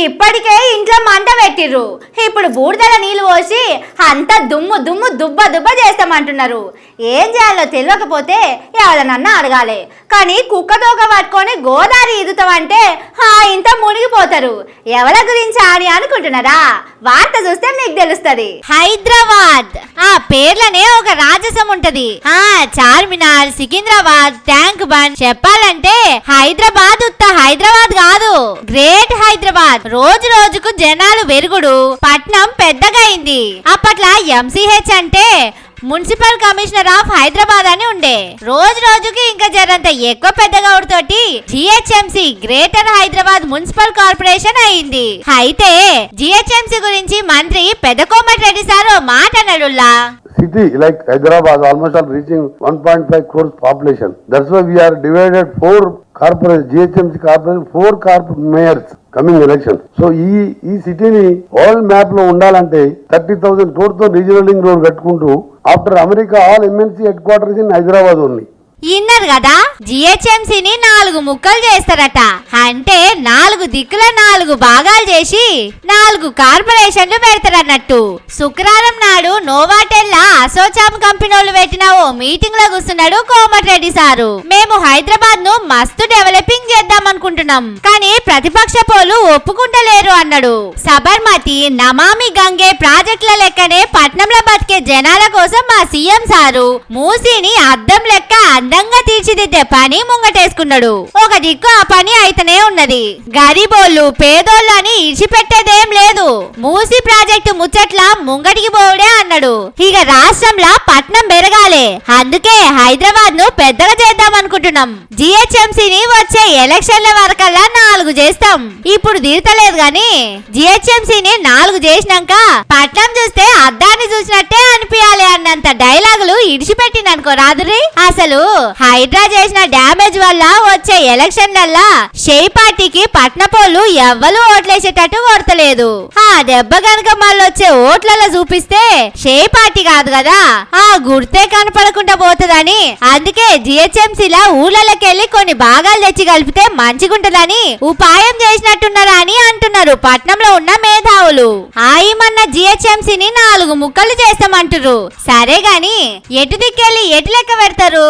ఇప్పటికే ఇంట్లో మంట పెట్టిర్రు, ఇప్పుడు బూడిదల నీళ్లు పోసి అంత దుమ్ము దుమ్ము దుబ్బ దుబ్బ చేస్తామంటున్నారు. ఏం చేయాలో తెలియకపోతే ఎవరన్నా అడగాలి, కానీ కుక్కతోక పట్టుకొని గోదావరి ఈదుతామంటే ఇంత మునిగిపోతారు. ఎవరి గురించి అని అనుకుంటున్నారా? వార్త చూస్తే మీకు తెలుస్తుంది. హైదరాబాద్ ఆ పేర్లనే ఒక రాజసం ఉంటది. చార్మినార్, సికింద్రాబాద్, ట్యాంక్ బండ్ చెప్పాలంటే హైదరాబాద్ ఉత్త హైదరాబాద్ కాదు, గ్రేట్ హైదరాబాద్. రోజు రోజుకు జనాలు పెరుగుడు, పట్నం పెద్దగా అయింది. అప్పట్లో ఎంసీహెచ్ అంటే మున్సిపల్ కమిషనర్ ఆఫ్ హైదరాబాద్ అని ఉండే. రోజు రోజుకి ఇంకా జరంత ఎక్కువ పెద్దగా తోటి GHMC greater Hyderabad municipal corporation అయింది. అయితే జిహెచ్ఎంసీ గురించి మంత్రి పెదకోమటిరెడ్డి సార్ మాట అన్నాడుల్లా. City like Hyderabad almost are reaching 1.5 crores population. That's why we are divided 4 corporations, GHMC corporation, 4 mayors coming election. So ఈ సిటీని వరల్డ్ మ్యాప్ లో ఉండాలంటే 30,000 crores తో రీజనల్ రింగ్ రోడ్ కట్టుకుంటూ after America all MNC head quarters in Hyderabad ఉంది. ఇన్నారు కదా, జిహెచ్ఎంసీని 4 ముక్కలు చేస్తారట. అంటే 4 దిక్కుల 4 భాగాలు చేసి 4 కార్పొరేషన్లు పెడతారన్నట్టు. శుక్రవారం నాడు నోవాటెల్లా అసోచామ్ కంపెనీలు పెట్టిన ఓ మీటింగ్ లో కూర్చున్నాడు కోమటిరెడ్డి సారు. మేము హైదరాబాద్ ను మస్తు డెవలపింగ్ చేద్దాం అనుకుంటున్నాం, కానీ ప్రతిపక్ష పోలు ఒప్పుకుంటలేరు అన్నాడు. సబర్మతి, నమామి గంగే ప్రాజెక్టుల లెక్కనే పట్నంలో బతికే జనాల కోసం మా సీఎం సారు మూసీని అద్దం లెక్క అందంగా తీర్చిదిద్దే పని ముంగటేసుకున్నాడు. ఒక దిక్కు ఆ పని అయితేనే ఉన్నది. గరీబోళ్ళు పేదోళ్ళు అని ఇడిచిపెట్టేదేం లేదు. మూసీ ప్రాజెక్టు ముచ్చట్ల ముంగటికి పోవుడే అన్నాడు. ఇక రాష్ట్రంలో పట్నం పెరగాలి, అందుకే హైదరాబాద్ ను పెద్దగా చేద్దాం అనుకుంటున్నాం. జిహెచ్ఎంసీని వచ్చే ఎలక్షన్ల వరకల్లా 4 చేస్తాం. ఇప్పుడు తీర్తలేదు గాని జిహెచ్ఎంసీని 4 చేసినాక పట్నం చూస్తే అద్దాన్ని చూసినట్టే అనిపించాలి అన్నంత డైలాగులు ఇడిచిపెట్టిందనుకో రాదురి. అసలు హైడ్రా చేసిన డ్యామేజ్ వల్ల వచ్చే ఎలక్షన్లల్లా షేయ్ పార్టీకి పట్నపోళ్ళు ఎవ్వరు ఓట్లేసేటట్టు కొడతలేదు. ఆ దెబ్బ కనుక మళ్ళీ వచ్చే ఓట్లలో చూపిస్తే షేయ్ పార్టీ కాదు కదా, ఆ గుర్తే కనపడకుండా పోతుందని అందుకే జిహెచ్ఎంసీలా ఊళ్ళకెళ్ళి కొన్ని భాగాలు తెచ్చి కలిపితే మంచిగుంటదని ఉపాయం చేసినట్టున్నారా అని అంటున్నారు పట్నంలో ఉన్న మేధావులు. ఆయమన్న జిహెచ్ఎంసీని 4 ముక్కలు చేస్తామంటారు. సరే గాని ఎటు దిక్కెళ్ళి ఎటు లెక్క పెడతారు?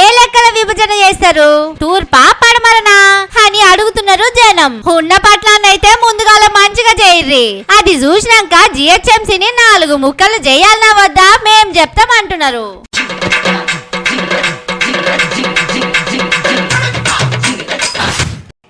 ఏ లెక్కల విభజన చేస్తారు? తూర్పా పడమరనా అని అడుగుతున్నారు జనం. ఉన్న పట్లాన్నైతే ముందుగాల మంచిగా చేయర్రి, అది చూసినాక జిహెచ్ఎంసీని 4 ముక్కలు చేయాలన్నా వద్దా మేం చెప్తామంటున్నారు.